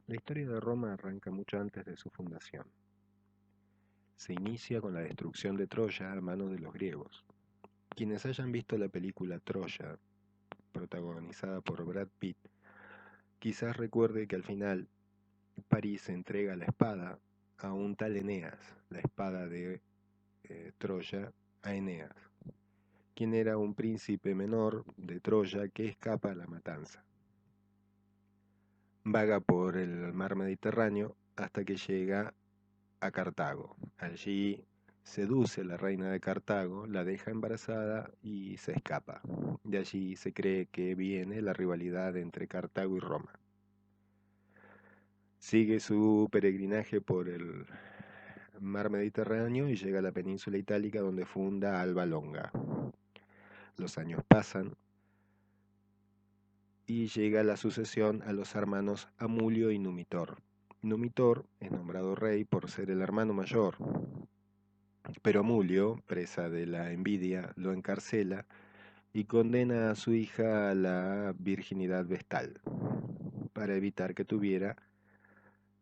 La historia de Roma arranca mucho antes de su fundación. Se inicia con la destrucción de Troya a manos de los griegos. Quienes hayan visto la película Troya, protagonizada por Brad Pitt, quizás recuerde que al final París entrega la espada a un tal Eneas, la espada de Troya a Eneas, quien era un príncipe menor de Troya que escapa a la matanza. Vaga por el mar Mediterráneo hasta que llega a Cartago. Allí seduce a la reina de Cartago, la deja embarazada y se escapa. De allí se cree que viene la rivalidad entre Cartago y Roma. Sigue su peregrinaje por el mar Mediterráneo y llega a la península itálica donde funda Alba Longa. Los años pasan y llega la sucesión a los hermanos Amulio y Numitor. Numitor es nombrado rey por ser el hermano mayor, pero Amulio, presa de la envidia, lo encarcela y condena a su hija a la virginidad vestal, para evitar que tuviera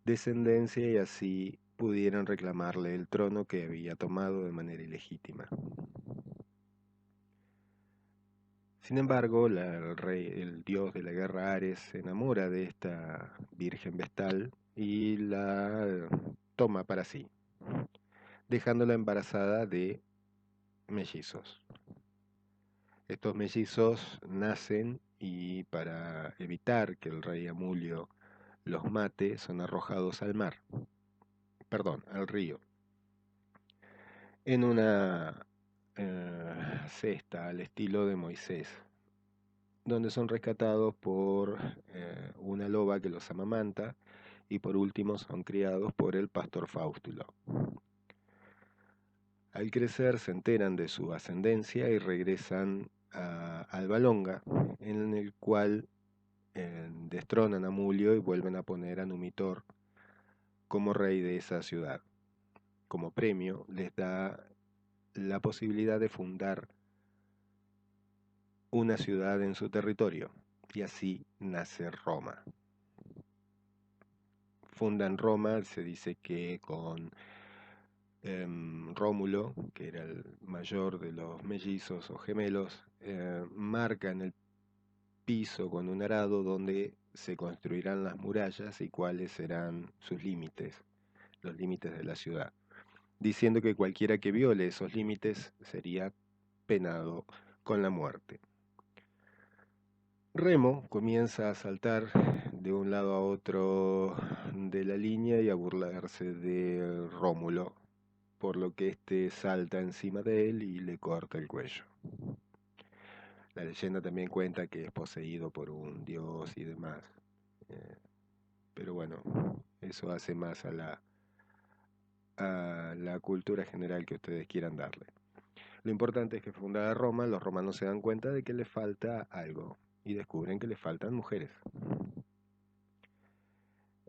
descendencia y así pudieran reclamarle el trono que había tomado de manera ilegítima. Sin embargo, el dios de la guerra Ares se enamora de esta virgen vestal y la toma para sí, dejándola embarazada de mellizos. Estos mellizos nacen y para evitar que el rey Amulio los mate son arrojados al mar, perdón, al río, en una cesta al estilo de Moisés, donde son rescatados por una loba que los amamanta y por último son criados por el pastor Faustulo. Al crecer se enteran de su ascendencia y regresan a Alba Longa, en el cual destronan a Mulio y vuelven a poner a Numitor como rey de esa ciudad. Como premio les da la posibilidad de fundar una ciudad en su territorio y así nace Roma. Fundan Roma, se dice que con Rómulo, que era el mayor de los mellizos o gemelos, marcan el piso con un arado donde se construirán las murallas y cuáles serán sus límites, los límites de la ciudad, diciendo que cualquiera que viole esos límites sería penado con la muerte. Remo comienza a saltar de un lado a otro de la línea y a burlarse de Rómulo, por lo que éste salta encima de él y le corta el cuello. La leyenda también cuenta que es poseído por un dios y demás. Pero bueno, eso hace más a la cultura general que ustedes quieran darle. Lo importante es que fundada Roma, los romanos se dan cuenta de que le falta algo y descubren que le faltan mujeres.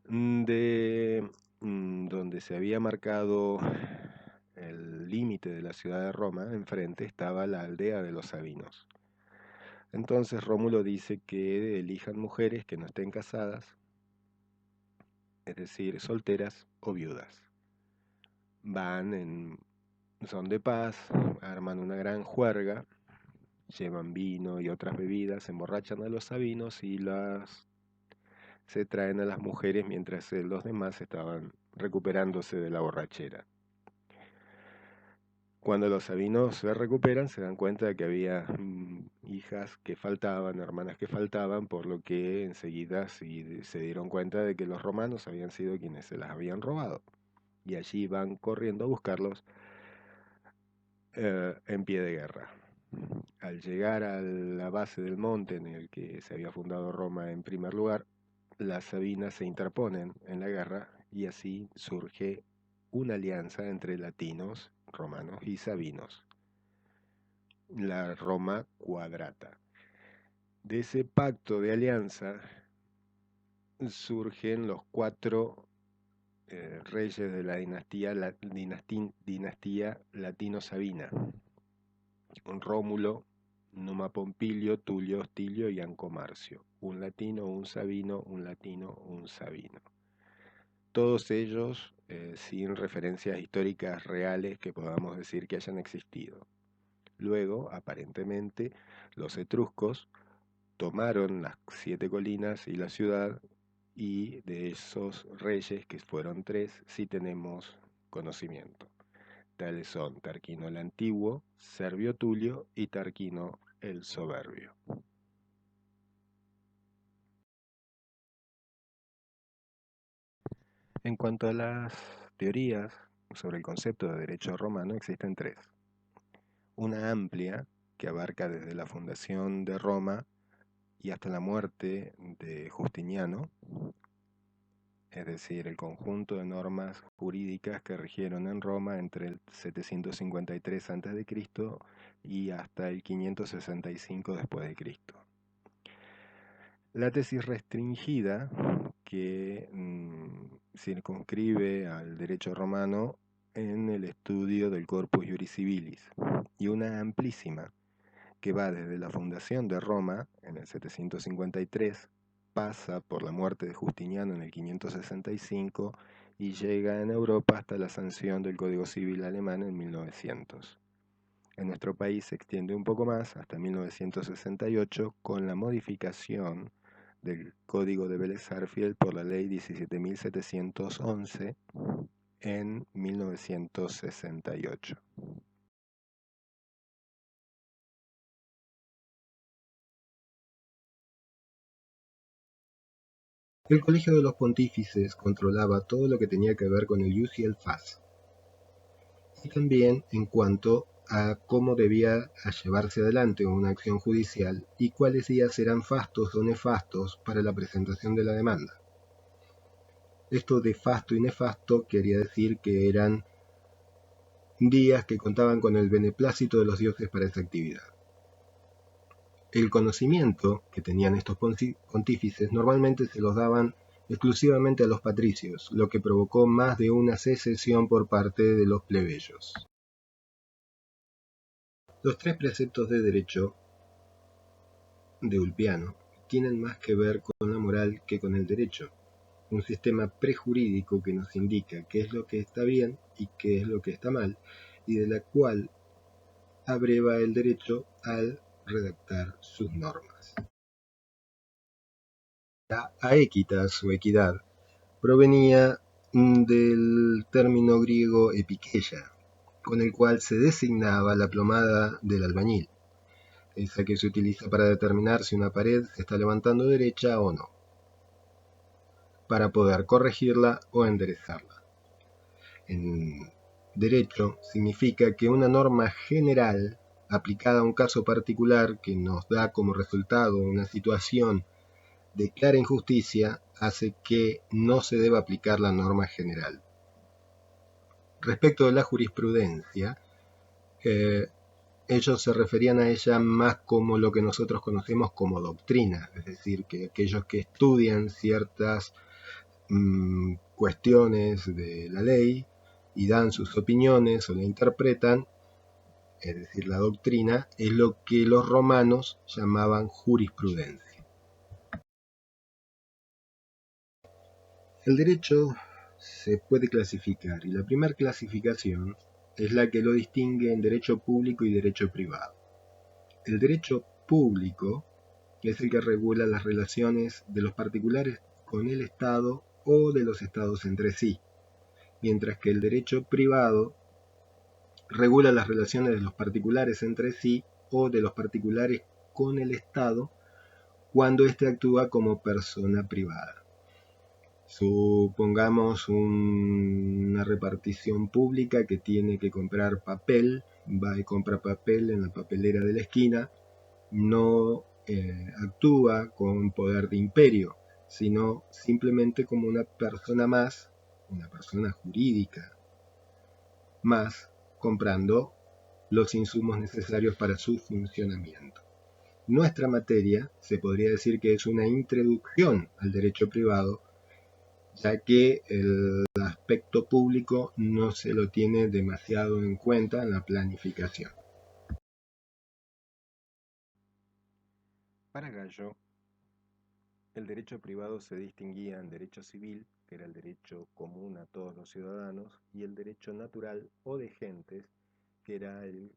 De donde se había marcado el límite de la ciudad de Roma, enfrente estaba la aldea de los Sabinos. Entonces Rómulo dice que elijan mujeres que no estén casadas, es decir, solteras o viudas. Van en son de paz, arman una gran juerga, llevan vino y otras bebidas, emborrachan a los sabinos y se traen a las mujeres mientras los demás estaban recuperándose de la borrachera. Cuando los sabinos se recuperan, se dan cuenta de que había hijas que faltaban, hermanas que faltaban, por lo que enseguida se dieron cuenta de que los romanos habían sido quienes se las habían robado. Y allí van corriendo a buscarlos en pie de guerra. Al llegar a la base del monte en el que se había fundado Roma en primer lugar, las Sabinas se interponen en la guerra y así surge una alianza entre latinos, romanos y sabinos, la Roma Quadrata. De ese pacto de alianza surgen los cuatro reyes de la dinastía latino-sabina: Rómulo, Numa Pompilio, Tulio Hostilio y Anco Marcio. Un latino, un sabino, un latino, un sabino. todos ellos sin referencias históricas reales que podamos decir que hayan existido. Luego, aparentemente, los etruscos tomaron las 7 colinas y la ciudad, y de esos reyes, que fueron 3, sí tenemos conocimiento. Tales son Tarquino el Antiguo, Servio Tulio y Tarquino el Soberbio. En cuanto a las teorías sobre el concepto de derecho romano, existen 3. Una amplia, que abarca desde la fundación de Roma y hasta la muerte de Justiniano, es decir, el conjunto de normas jurídicas que rigieron en Roma entre el 753 a.C. y hasta el 565 después de Cristo. La tesis restringida, que circunscribe al derecho romano en el estudio del Corpus Juris Civilis, y una amplísima, que va desde la fundación de Roma en el 753, pasa por la muerte de Justiniano en el 565 y llega en Europa hasta la sanción del Código Civil alemán en 1900. En nuestro país se extiende un poco más hasta 1968 con la modificación del Código de Vélez-Sarsfield por la Ley 17.711 en 1968. El Colegio de los Pontífices controlaba todo lo que tenía que ver con el ius y el fas, y también en cuanto a cómo debía llevarse adelante una acción judicial y cuáles días eran fastos o nefastos para la presentación de la demanda. Esto de fasto y nefasto quería decir que eran días que contaban con el beneplácito de los dioses para esa actividad. El conocimiento que tenían estos pontífices normalmente se los daban exclusivamente a los patricios, lo que provocó más de una secesión por parte de los plebeyos. Los 3 preceptos de derecho de Ulpiano tienen más que ver con la moral que con el derecho, un sistema prejurídico que nos indica qué es lo que está bien y qué es lo que está mal, y de la cual abreva el derecho al redactar sus normas. La aequitas o equidad provenía del término griego epikeia, con el cual se designaba la plomada del albañil, esa que se utiliza para determinar si una pared se está levantando derecha o no, para poder corregirla o enderezarla. En derecho significa que una norma general aplicada a un caso particular que nos da como resultado una situación de clara injusticia hace que no se deba aplicar la norma general. Respecto de la jurisprudencia, ellos se referían a ella más como lo que nosotros conocemos como doctrina, es decir, que aquellos que estudian ciertas cuestiones de la ley y dan sus opiniones o la interpretan, es decir, la doctrina, es lo que los romanos llamaban jurisprudencia. El derecho se puede clasificar y la primera clasificación es la que lo distingue en derecho público y derecho privado. El derecho público es el que regula las relaciones de los particulares con el Estado o de los estados entre sí, mientras que el derecho privado regula las relaciones de los particulares entre sí o de los particulares con el Estado cuando éste actúa como persona privada. Supongamos una repartición pública que tiene que comprar papel, va y compra papel en la papelera de la esquina, no actúa con poder de imperio, sino simplemente como una persona más, una persona jurídica más, comprando los insumos necesarios para su funcionamiento. Nuestra materia se podría decir que es una introducción al derecho privado, ya que el aspecto público no se lo tiene demasiado en cuenta en la planificación. Para Gallo, El derecho privado se distinguía en derecho civil, que era el derecho común a todos los ciudadanos, y el derecho natural o de gentes, que era el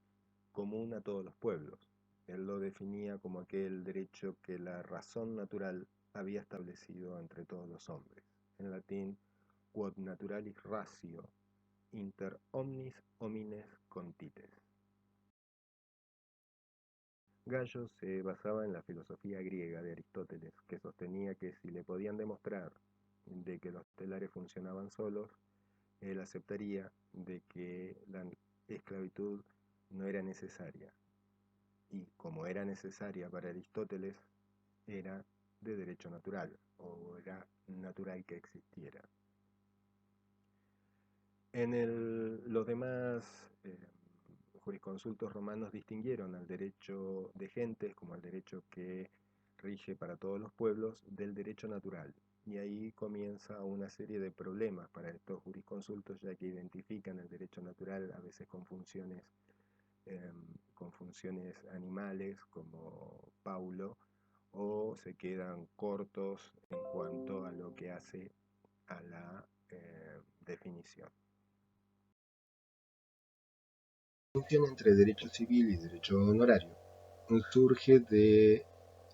común a todos los pueblos. Él lo definía como aquel derecho que la razón natural había establecido entre todos los hombres. En latín, quod naturalis ratio inter omnis homines contites. Gallo se basaba en la filosofía griega de Aristóteles, que sostenía que si le podían demostrar de que los telares funcionaban solos, él aceptaría de que la esclavitud no era necesaria. Y como era necesaria para Aristóteles, era de derecho natural, o era natural que existiera. Los demás jurisconsultos romanos distinguieron al derecho de gentes, como el derecho que rige para todos los pueblos, del derecho natural. Y ahí comienza una serie de problemas para estos jurisconsultos, ya que identifican el derecho natural a veces con funciones animales, como Paulo, o se quedan cortos en cuanto a lo que hace a la definición. La distinción entre derecho civil y derecho honorario surge de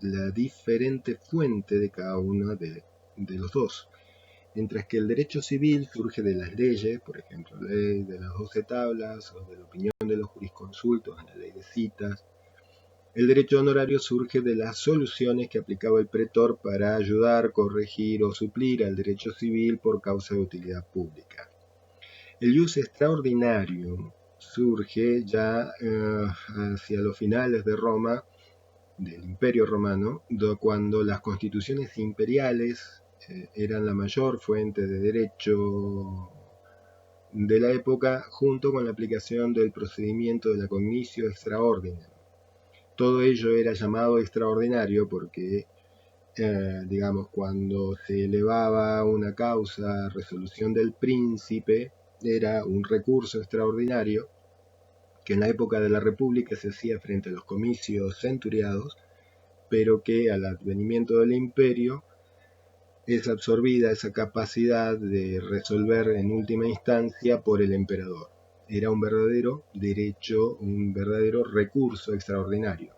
la diferente fuente de cada uno de los dos. Mientras que el derecho civil surge de las leyes, por ejemplo, la ley de las 12 tablas o de la opinión de los jurisconsultos en la ley de citas, el derecho honorario surge de las soluciones que aplicaba el pretor para ayudar, corregir o suplir al derecho civil por causa de utilidad pública. El ius extraordinario surge ya hacia los finales de Roma, del Imperio Romano, cuando las constituciones imperiales eran la mayor fuente de derecho de la época, junto con la aplicación del procedimiento de la cognitio extraordinaria. Todo ello era llamado extraordinario porque, digamos, cuando se elevaba una causa a resolución del príncipe, era un recurso extraordinario que en la época de la República se hacía frente a los comicios centuriados, pero que al advenimiento del imperio es absorbida esa capacidad de resolver en última instancia por el emperador. Era un verdadero derecho, un verdadero recurso extraordinario,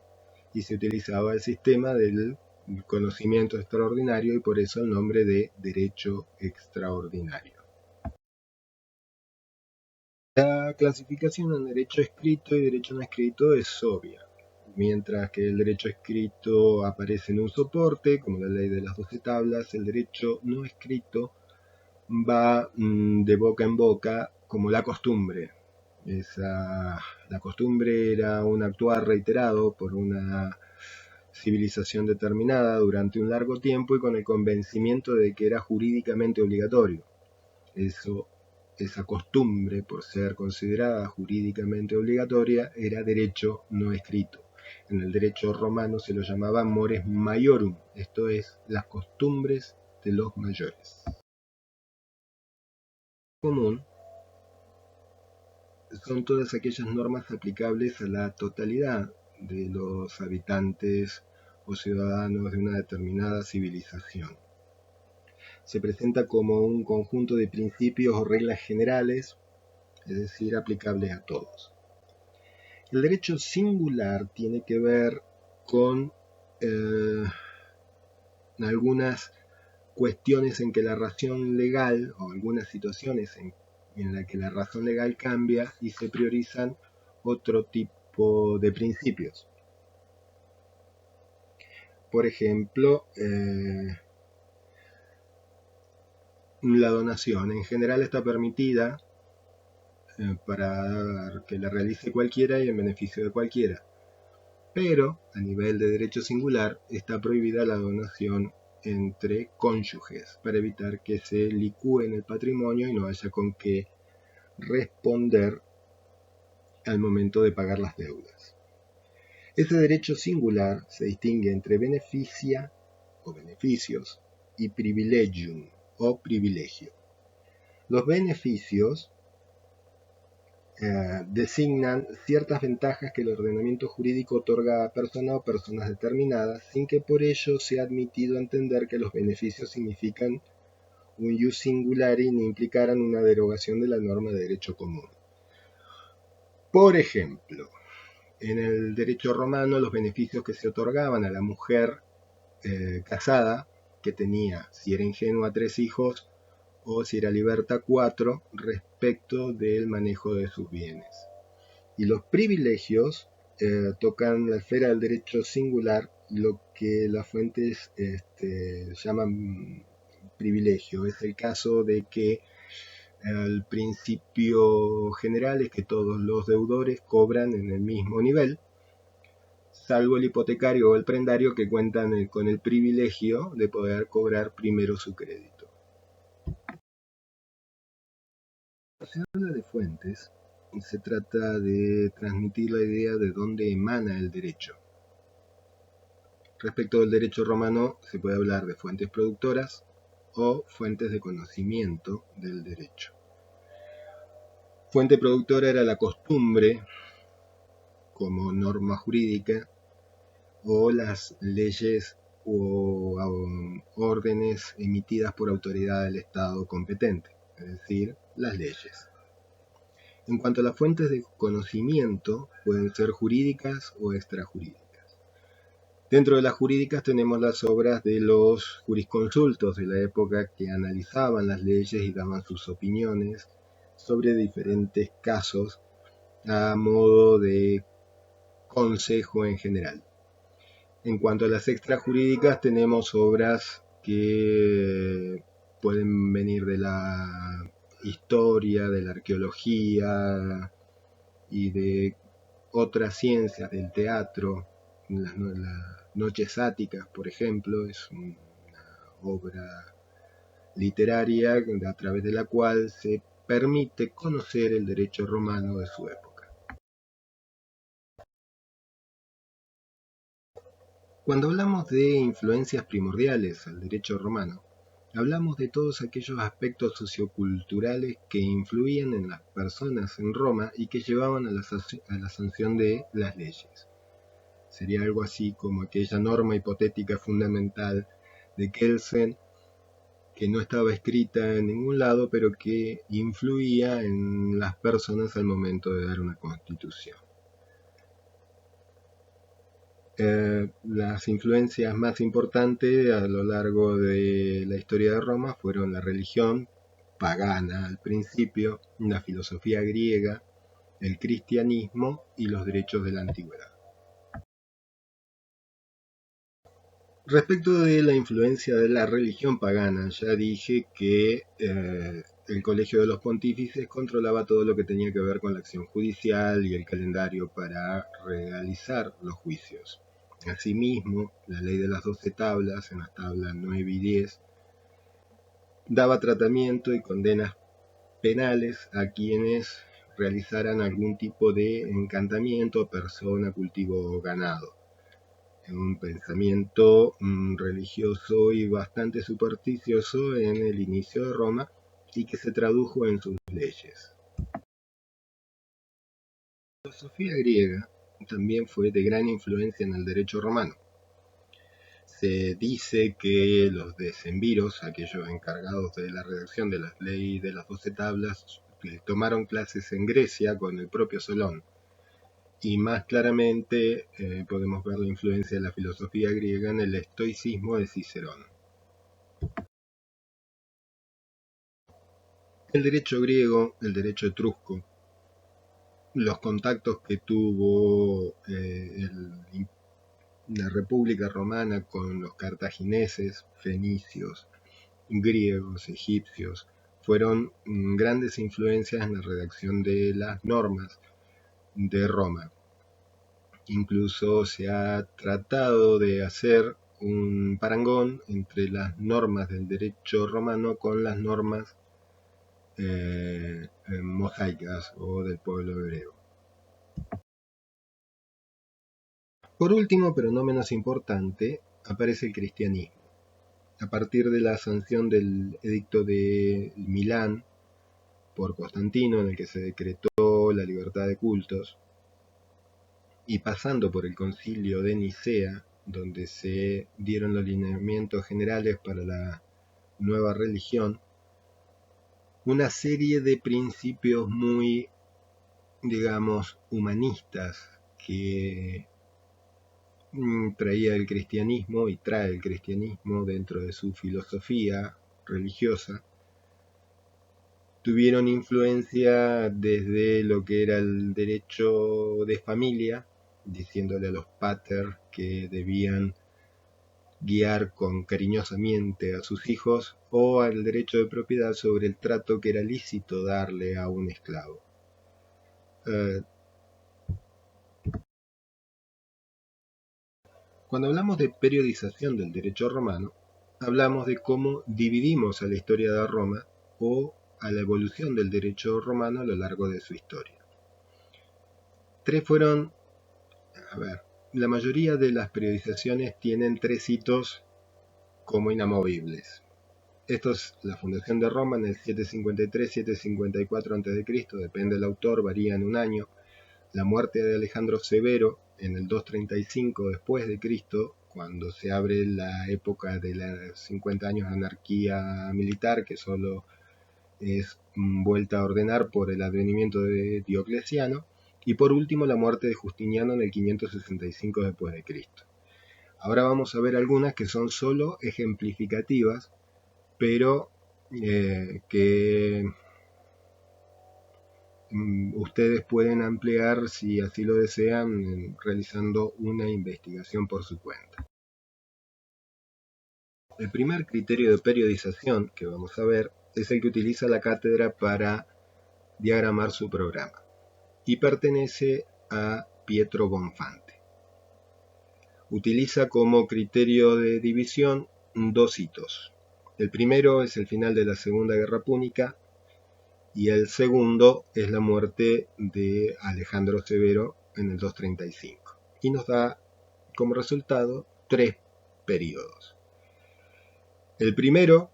y se utilizaba el sistema del conocimiento extraordinario y por eso el nombre de derecho extraordinario. La clasificación en derecho escrito y derecho no escrito es obvia. Mientras que el derecho escrito aparece en un soporte, como la ley de las 12 tablas, el derecho no escrito va de boca en boca como la costumbre. La costumbre era un actuar reiterado por una civilización determinada durante un largo tiempo y con el convencimiento de que era jurídicamente obligatorio. Esa costumbre, por ser considerada jurídicamente obligatoria, era derecho no escrito. En el derecho romano se lo llamaba mores maiorum, esto es, las costumbres de los mayores. Común son todas aquellas normas aplicables a la totalidad de los habitantes o ciudadanos de una determinada civilización. Se presenta como un conjunto de principios o reglas generales, es decir, aplicables a todos. El derecho singular tiene que ver con algunas cuestiones en que la razón legal, o algunas situaciones en las que la razón legal cambia y se priorizan otro tipo de principios. Por ejemplo, la donación en general está permitida para que la realice cualquiera y en beneficio de cualquiera. Pero, a nivel de derecho singular, está prohibida la donación entre cónyuges, para evitar que se licúen el patrimonio y no haya con qué responder al momento de pagar las deudas. Ese derecho singular se distingue entre beneficia o beneficios y privilegium o privilegio. Los beneficios designan ciertas ventajas que el ordenamiento jurídico otorga a persona o personas determinadas, sin que por ello sea admitido entender que los beneficios significan un ius singulare ni implicaran una derogación de la norma de derecho común. Por ejemplo, en el derecho romano los beneficios que se otorgaban a la mujer casada, que tenía, si era ingenua, 3 hijos, o si era liberta, 4, respecto del manejo de sus bienes. Y los privilegios tocan la esfera del derecho singular, lo que las fuentes llaman privilegio. Es el caso de que el principio general es que todos los deudores cobran en el mismo nivel, salvo el hipotecario o el prendario, que cuentan con el privilegio de poder cobrar primero su crédito. Cuando se habla de fuentes, se trata de transmitir la idea de dónde emana el derecho. Respecto del derecho romano, se puede hablar de fuentes productoras o fuentes de conocimiento del derecho. Fuente productora era la costumbre como norma jurídica, o las leyes o órdenes emitidas por autoridad del Estado competente, es decir, las leyes. En cuanto a las fuentes de conocimiento, pueden ser jurídicas o extrajurídicas. Dentro de las jurídicas tenemos las obras de los jurisconsultos de la época, que analizaban las leyes y daban sus opiniones sobre diferentes casos a modo de consejo en general. En cuanto a las extrajurídicas, tenemos obras que pueden venir de la historia, de la arqueología y de otras ciencias, del teatro. Las Noches Áticas, por ejemplo, es una obra literaria a través de la cual se permite conocer el derecho romano de su época. Cuando hablamos de influencias primordiales al derecho romano, hablamos de todos aquellos aspectos socioculturales que influían en las personas en Roma y que llevaban a la sanción de las leyes. Sería algo así como aquella norma hipotética fundamental de Kelsen, que no estaba escrita en ningún lado, pero que influía en las personas al momento de dar una constitución. Las influencias más importantes a lo largo de la historia de Roma fueron la religión pagana al principio, la filosofía griega, el cristianismo y los derechos de la antigüedad. Respecto de la influencia de la religión pagana, ya dije que el Colegio de los Pontífices controlaba todo lo que tenía que ver con la acción judicial y el calendario para realizar los juicios. Asimismo, la ley de las 12 tablas, en las tablas 9 y 10, daba tratamiento y condenas penales a quienes realizaran algún tipo de encantamiento, persona, cultivo o ganado. Un pensamiento religioso y bastante supersticioso en el inicio de Roma, y que se tradujo en sus leyes. La filosofía griega también fue de gran influencia en el derecho romano. Se dice que los decemviros, aquellos encargados de la redacción de la ley de las 12 tablas, tomaron clases en Grecia con el propio Solón. Y más claramente podemos ver la influencia de la filosofía griega en el estoicismo de Cicerón. El derecho griego, el derecho etrusco, los contactos que tuvo la República Romana con los cartagineses, fenicios, griegos, egipcios, fueron grandes influencias en la redacción de las normas de Roma. Incluso se ha tratado de hacer un parangón entre las normas del derecho romano con las normas mosaicas o del pueblo hebreo. Por último, pero no menos importante, aparece el cristianismo. A partir de la sanción del edicto de Milán por Constantino, en el que se decretó aprobó la libertad de cultos, y pasando por el concilio de Nicea, donde se dieron los lineamientos generales para la nueva religión, una serie de principios muy, digamos, humanistas que traía el cristianismo y trae el cristianismo dentro de su filosofía religiosa, tuvieron influencia desde lo que era el derecho de familia, diciéndole a los pater que debían guiar con cariñosamente a sus hijos, o al derecho de propiedad sobre el trato que era lícito darle a un esclavo. Cuando hablamos de periodización del derecho romano, hablamos de cómo dividimos a la historia de Roma o a la evolución del derecho romano a lo largo de su historia. La mayoría de las periodizaciones tienen 3 hitos como inamovibles. Esto es la fundación de Roma en el 753-754 a.C., depende del autor, varía en un año. La muerte de Alejandro Severo en el 235 después de Cristo, cuando se abre la época de los 50 años de anarquía militar, que solo es vuelta a ordenar por el advenimiento de Diocleciano, y por último la muerte de Justiniano en el 565 después de Cristo. Ahora vamos a ver algunas que son solo ejemplificativas, pero que ustedes pueden ampliar si así lo desean realizando una investigación por su cuenta. El primer criterio de periodización que vamos a ver es el que utiliza la cátedra para diagramar su programa y pertenece a Pietro Bonfante. Utiliza como criterio de división 2 hitos. El primero es el final de la Segunda Guerra Púnica y el segundo es la muerte de Alejandro Severo en el 235. Y nos da como resultado 3 periodos. El primero,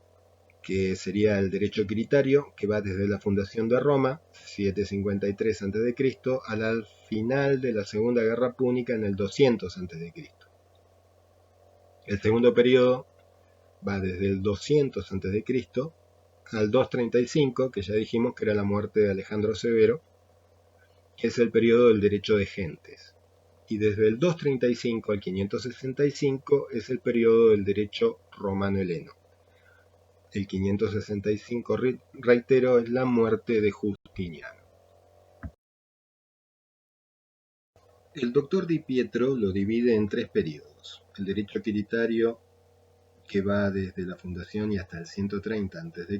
que sería el derecho quiritario, que va desde la fundación de Roma, 753 a.C., al final de la Segunda Guerra Púnica en el 200 a.C. El segundo periodo va desde el 200 a.C. al 235, que ya dijimos que era la muerte de Alejandro Severo, que es el periodo del derecho de gentes. Y desde el 235 al 565 es el periodo del derecho romano-heleno. El 565, reitero, es la muerte de Justiniano. El doctor Di Pietro lo divide en 3 periodos. El derecho quiritario, que va desde la fundación y hasta el 130 a.C.,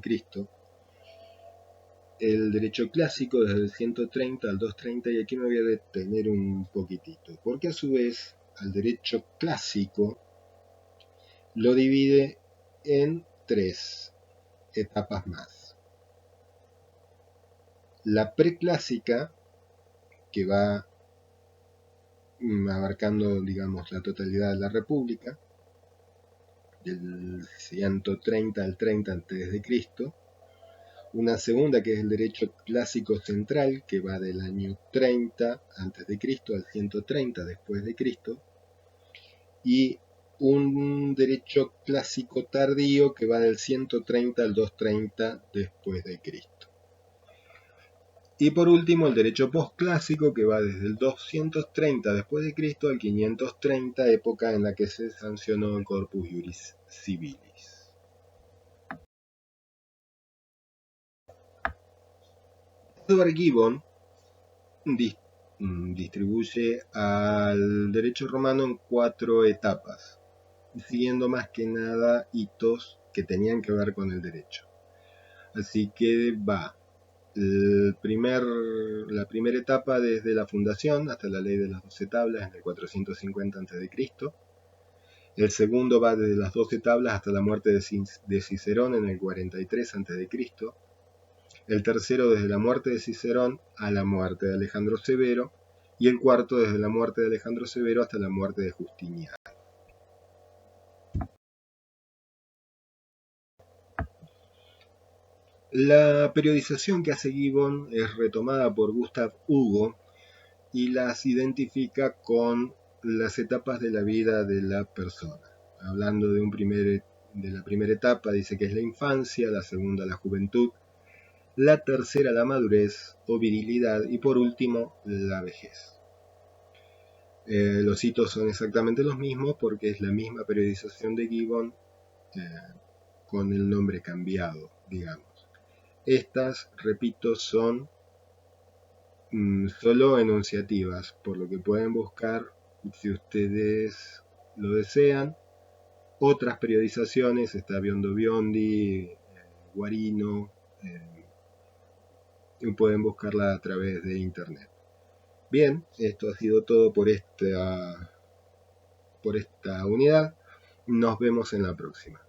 el derecho clásico desde el 130 al 230, y aquí me voy a detener un poquitito, porque a su vez al derecho clásico lo divide en 3 etapas más. La preclásica, que va abarcando, digamos, la totalidad de la República, del 130 al 30 a.C., una segunda que es el derecho clásico central, que va del año 30 a.C. al 130 después de Cristo, y un derecho clásico tardío que va del 130 al 230 después de Cristo. Y por último el derecho postclásico, que va desde el 230 después de Cristo al 530, época en la que se sancionó el Corpus Juris Civilis. Edward Gibbon distribuye al derecho romano en 4 etapas, siguiendo más que nada hitos que tenían que ver con el derecho. Así que va la primera etapa desde la fundación hasta la ley de las 12 tablas en el 450 a.C. El segundo va desde las 12 tablas hasta la muerte de Cicerón en el 43 a.C. El tercero desde la muerte de Cicerón a la muerte de Alejandro Severo, y el cuarto desde la muerte de Alejandro Severo hasta la muerte de Justiniano. La periodización que hace Gibbon es retomada por Gustav Hugo y las identifica con las etapas de la vida de la persona. Hablando de la primera etapa, dice que es la infancia, la segunda la juventud, la tercera la madurez o virilidad y por último la vejez. Los hitos son exactamente los mismos porque es la misma periodización de Gibbon con el nombre cambiado, digamos. Estas, repito, son solo enunciativas, por lo que pueden buscar, si ustedes lo desean, otras periodizaciones. Está Biondo Biondi, Guarino, y pueden buscarla a través de internet. Bien, esto ha sido todo por esta unidad. Nos vemos en la próxima.